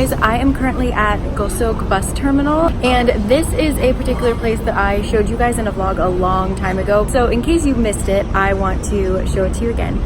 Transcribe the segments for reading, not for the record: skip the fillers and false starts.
guys, I am currently at Gosok bus terminal, and this is a particular place that I showed you guys in a vlog a long time ago. So in case you missed it, I want to show it to you again.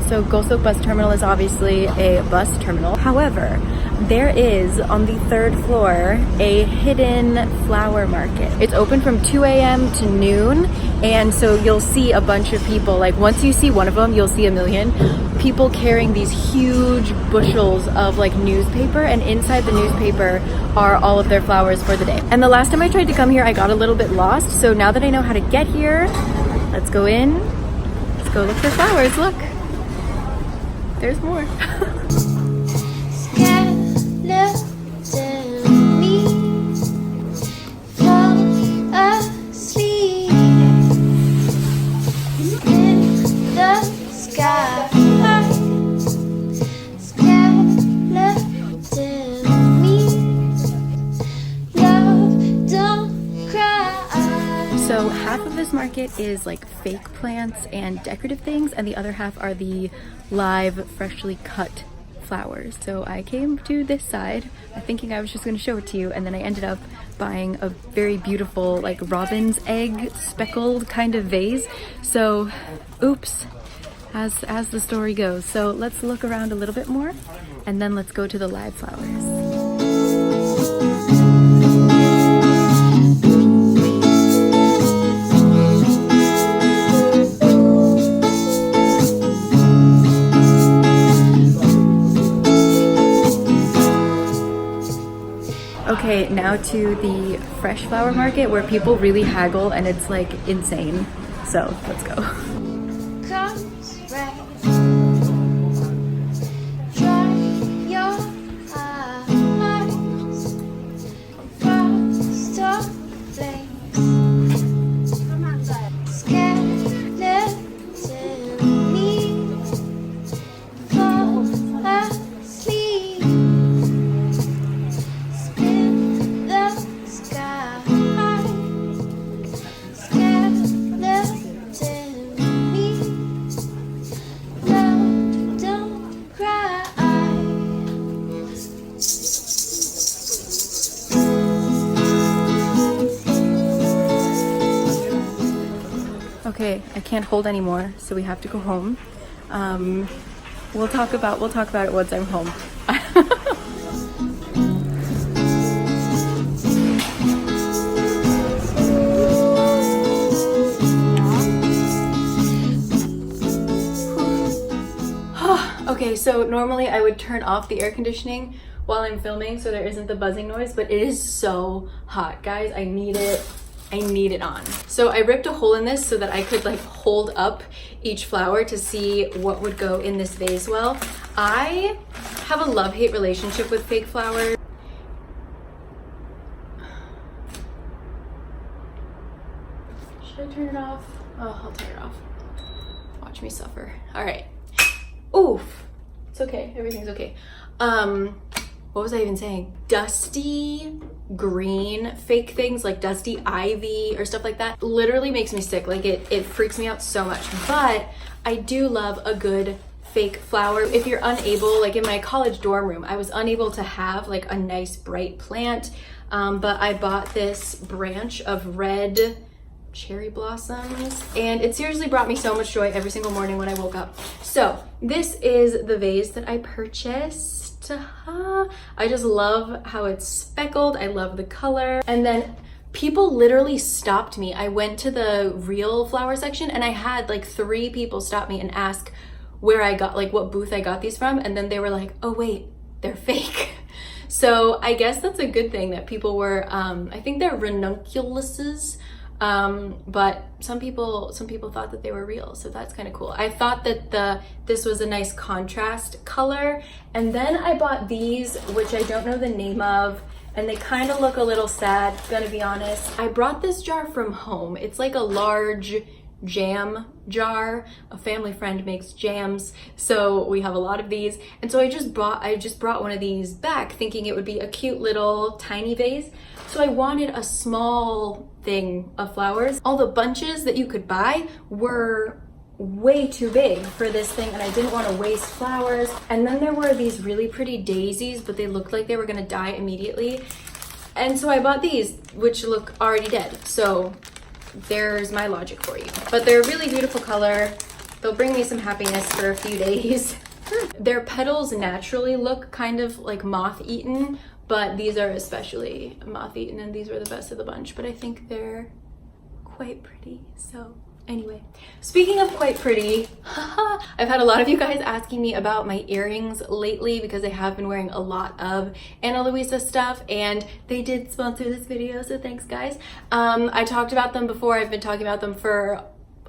So Gosok bus terminal is obviously a bus terminal. However, there is on the third floor a hidden flower market. It's open from 2 a.m. to noon, and so you'll see a bunch of people. Like once you see one of them, you'll see a million people carrying these huge bushels of like newspaper, and inside the newspaper are all of their flowers for the day. And the last time I tried to come here, I got a little bit lost. So now that I know how to get here, let's go in. Let's go look for flowers. Look, there's more. So half of this market is like fake plants and decorative things, and the other half are the live, freshly cut flowers. So I came to this side thinking I was just going to show it to you, and then I ended up buying a very beautiful like robin's egg speckled kind of vase. So oops, as the story goes. So let's look around a little bit more, and then let's go to the live flowers. Okay, now to the fresh flower market where people really haggle and it's like insane. So let's go. Okay, I can't hold anymore, so we have to go home. We'll talk about it once I'm home. Okay, so normally I would turn off the air conditioning while I'm filming so there isn't the buzzing noise, but it is so hot, guys. I need it on. So I ripped a hole in this so that I could like hold up each flower to see what would go in this vase well. I have a love-hate relationship with fake flowers. Should I turn it off? Oh, I'll turn it off. Watch me suffer. All right. Oof. It's okay. Everything's okay. What was I even saying? Dusty green fake things like dusty ivy or stuff like that literally makes me sick. Like it freaks me out so much. But I do love a good fake flower. If you're unable, like in my college dorm room, I was unable to have like a nice bright plant, but I bought this branch of red cherry blossoms, and it seriously brought me so much joy every single morning when I woke up. So this is the vase that I purchased. I just love how it's speckled. I love the color. And then people literally stopped me. I went to the real flower section and I had like 3 people stop me and ask where I got, like what booth I got these from. And then they were like, oh wait, they're fake. So I guess that's a good thing that people were, I think they're ranunculuses. But some people thought that they were real, so that's kind of cool. I thought that this was a nice contrast color, and then I bought these, which I don't know the name of, and they kind of look a little sad, gonna be honest. I brought this jar from home. It's like a large jam jar. A family friend makes jams, so we have a lot of these, and so I just brought one of these back thinking it would be a cute little tiny vase. So I wanted a small thing of flowers. All the bunches that you could buy were way too big for this thing and I didn't want to waste flowers. And then there were these really pretty daisies, but they looked like they were gonna die immediately. And so I bought these, which look already dead. So there's my logic for you. But they're a really beautiful color. They'll bring me some happiness for a few days. Their petals naturally look kind of like moth-eaten, but these are especially moth-eaten and these were the best of the bunch. But I think they're quite pretty, so. Anyway, speaking of quite pretty, I've had a lot of you guys asking me about my earrings lately because I have been wearing a lot of Ana Luisa stuff and they did sponsor this video, so thanks guys. I talked about them before. I've been talking about them for,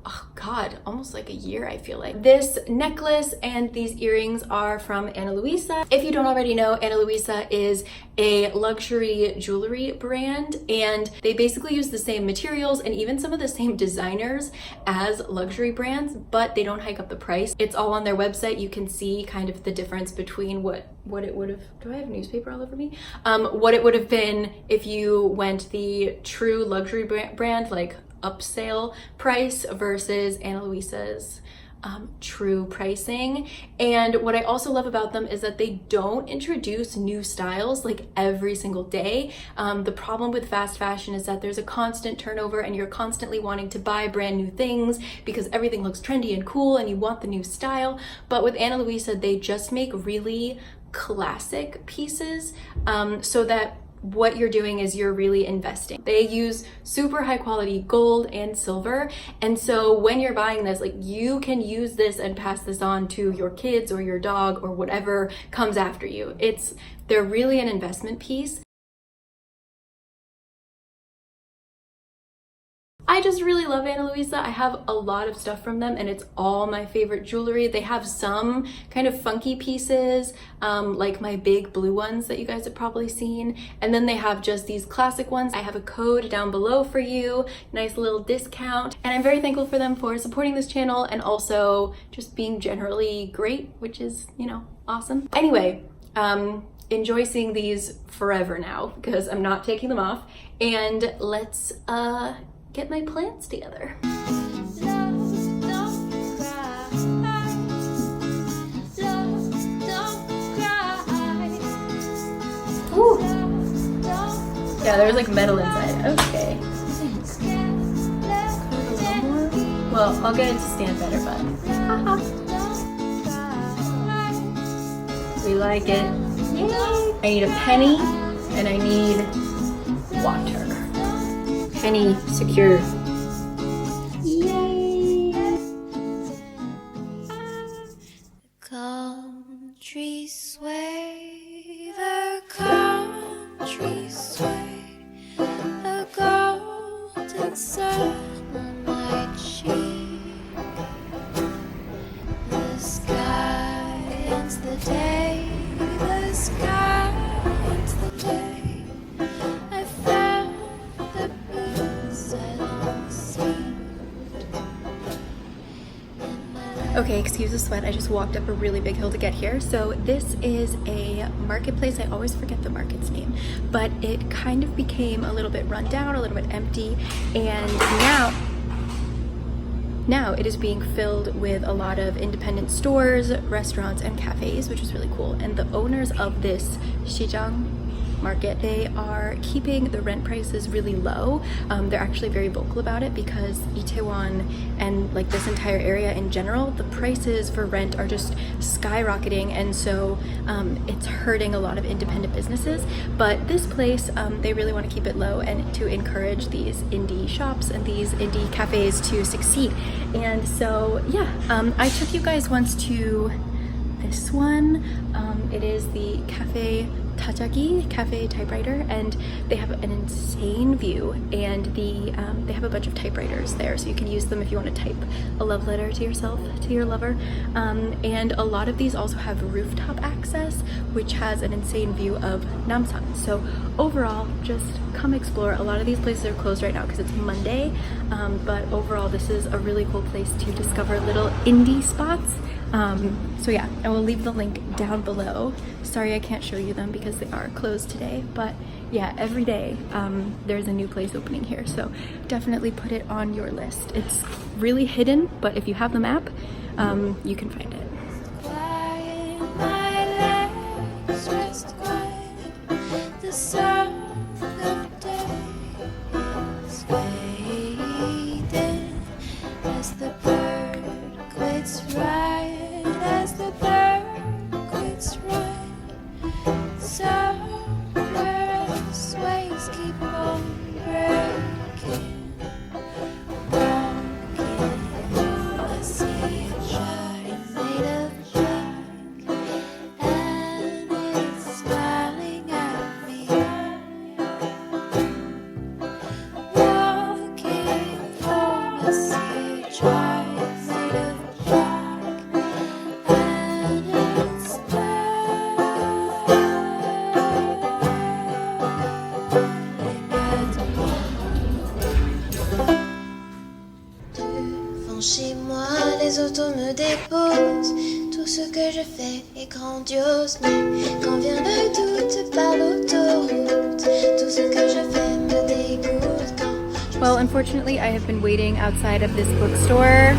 oh God, almost like a year, I feel like. This necklace and these earrings are from Ana Luisa. If you don't already know, Ana Luisa is a luxury jewelry brand and they basically use the same materials and even some of the same designers as luxury brands, but they don't hike up the price. It's all on their website. You can see kind of the difference between what it would have, do I have newspaper all over me? What it would have been if you went the true luxury brand, like upsale price versus Ana Luisa's true pricing. And what I also love about them is that they don't introduce new styles like every single day. The problem with fast fashion is that there's a constant turnover and you're constantly wanting to buy brand new things because everything looks trendy and cool and you want the new style. But with Ana Luisa, they just make really classic pieces so that what you're doing is you're really investing. They use super high quality gold and silver. And so when you're buying this, like you can use this and pass this on to your kids or your dog or whatever comes after you. They're really an investment piece. I just really love Ana Luisa. I have a lot of stuff from them and it's all my favorite jewelry. They have some kind of funky pieces, like my big blue ones that you guys have probably seen. And then they have just these classic ones. I have a code down below for you, nice little discount. And I'm very thankful for them for supporting this channel and also just being generally great, which is, you know, awesome. Anyway, enjoy seeing these forever now because I'm not taking them off. And let's, get my plans together. Ooh. Yeah, there's like metal inside. Okay. Thanks. A little more. Well, I'll get it to stand better, but haha. We like it. Yay! I need a penny and I need water. Penny secure. Yay! Country sway, the country sway, a golden sun on my cheek. The sky ends the day, the sky ends the day. I found the Okay, excuse the sweat. I just walked up a really big hill to get here. So this is a marketplace. I always forget the market's name, but it kind of became a little bit run down, a little bit empty, and now it is being filled with a lot of independent stores, restaurants, and cafes, which is really cool. And the owners of this Shinheung Market, they are keeping the rent prices really low. They're actually very vocal about it because Itaewon and like this entire area in general, the prices for rent are just skyrocketing, and so it's hurting a lot of independent businesses. But this place, they really want to keep it low and to encourage these indie shops and these indie cafes to succeed. And so yeah, I took you guys once to this one. It is the Cafe Tajagi Cafe Typewriter, and they have an insane view, and they have a bunch of typewriters there, so you can use them if you want to type a love letter to yourself, to your lover. And a lot of these also have rooftop access, which has an insane view of Namsan. So overall, just come explore. A lot of these places are closed right now because it's Monday, but overall this is a really cool place to discover little indie spots. So yeah, I will leave the link down below. Sorry I can't show you them because they are closed today, but yeah, every day there's a new place opening here, so definitely put it on your list. It's really hidden, but if you have the map, you can find it. Chez moi, les autos me déposent. Tout ce que je fais est grandiose. Mais quand vient le doute par l'autoroute, tout ce que je fais me dégoûte. Well, unfortunately, I have been waiting outside of this bookstore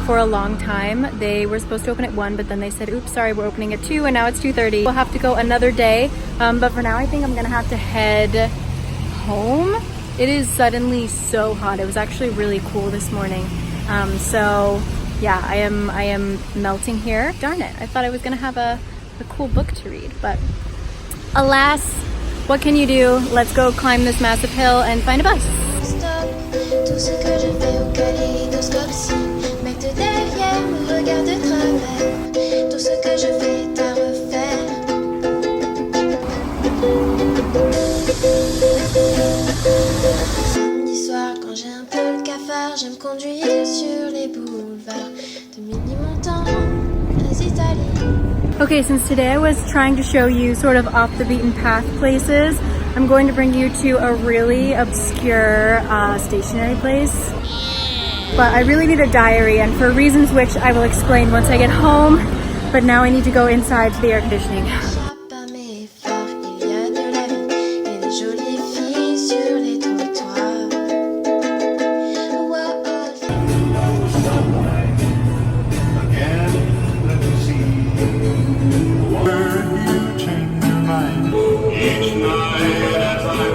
for a long time. They were supposed to open at 1, but then they said, oops, sorry, we're opening at 2, and now it's 2:30. We'll have to go another day, but for now I think I'm gonna have to head home. It is suddenly so hot. It was actually really cool this morning. So yeah, I am melting here. Darn it, I thought I was gonna have a cool book to read, but alas, what can you do? Let's go climb this massive hill and find a bus. Tout ce que je fais au kaléidoscope, si mec de derrière me regarde de travers. Tout ce que je fais est à refaire. Samedi soir, quand j'ai un peu le cafard, j'aime conduire sur les boulevards de Mini-Montant, les Italiens. Okay, since today I was trying to show you sort of off the beaten path places, I'm going to bring you to a really obscure stationery place. But I really need a diary, and for reasons which I will explain once I get home. But now I need to go inside to the air conditioning.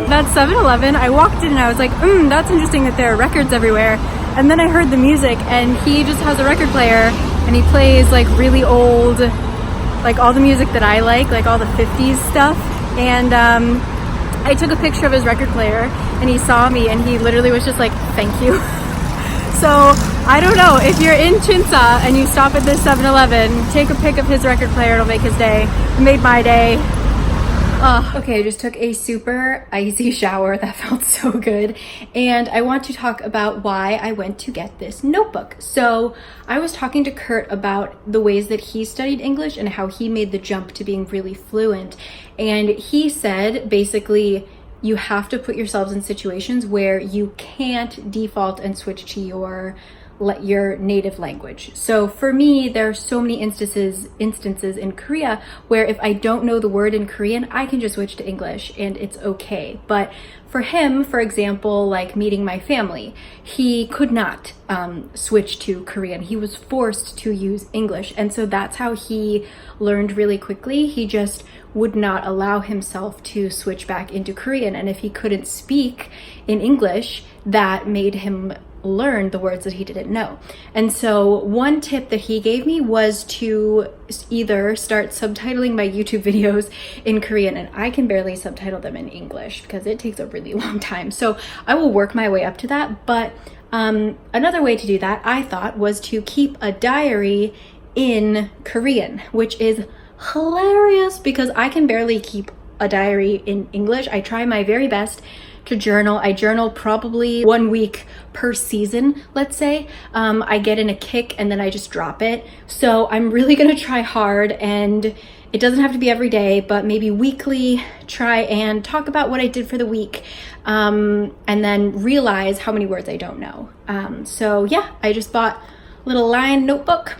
That 7-Eleven, I walked in and I was like, that's interesting that there are records everywhere. And then I heard the music, and he just has a record player and he plays like really old, like all the music that I like all the 50s stuff. And I took a picture of his record player and he saw me and he literally was just like, thank you. So I don't know, if you're in Chinsa and you stop at this 7-Eleven, take a pic of his record player, it'll make his day. It made my day. Okay, I just took a super icy shower. That felt so good. And I want to talk about why I went to get this notebook. So I was talking to Kurt about the ways that he studied English and how he made the jump to being really fluent. And he said, basically, you have to put yourselves in situations where you can't default and switch to your native language. So for me, there are so many instances in Korea where if I don't know the word in Korean, I can just switch to English and it's okay. But for him, for example, like meeting my family, he could not switch to Korean. He was forced to use English. And so that's how he learned really quickly. He just would not allow himself to switch back into Korean. And if he couldn't speak in English, that made him learn the words that he didn't know. And so one tip that he gave me was to either start subtitling my YouTube videos in Korean, and I can barely subtitle them in English because it takes a really long time. So I will work my way up to that. But another way to do that, I thought, was to keep a diary in Korean, which is hilarious because I can barely keep a diary in English. I try my very best to journal. I journal probably 1 week per season, let's say. I get in a kick and then I just drop it. So I'm really gonna try hard, and it doesn't have to be every day, but maybe weekly, try and talk about what I did for the week, and then realize how many words I don't know. So yeah, I just bought little line notebook.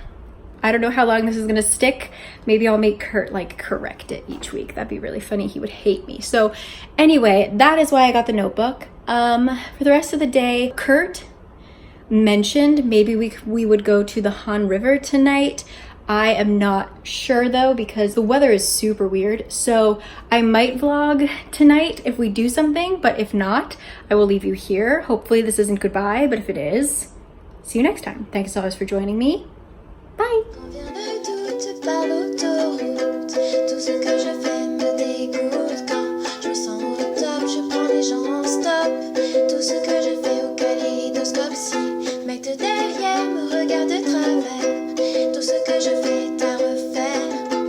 I don't know how long this is gonna stick. Maybe I'll make Kurt like correct it each week. That'd be really funny. He would hate me. So anyway, that is why I got the notebook. For the rest of the day, Kurt mentioned maybe we would go to the Han River tonight. I am not sure though, because the weather is super weird. So I might vlog tonight if we do something, but if not, I will leave you here. Hopefully this isn't goodbye, but if it is, see you next time. Thanks always for joining me.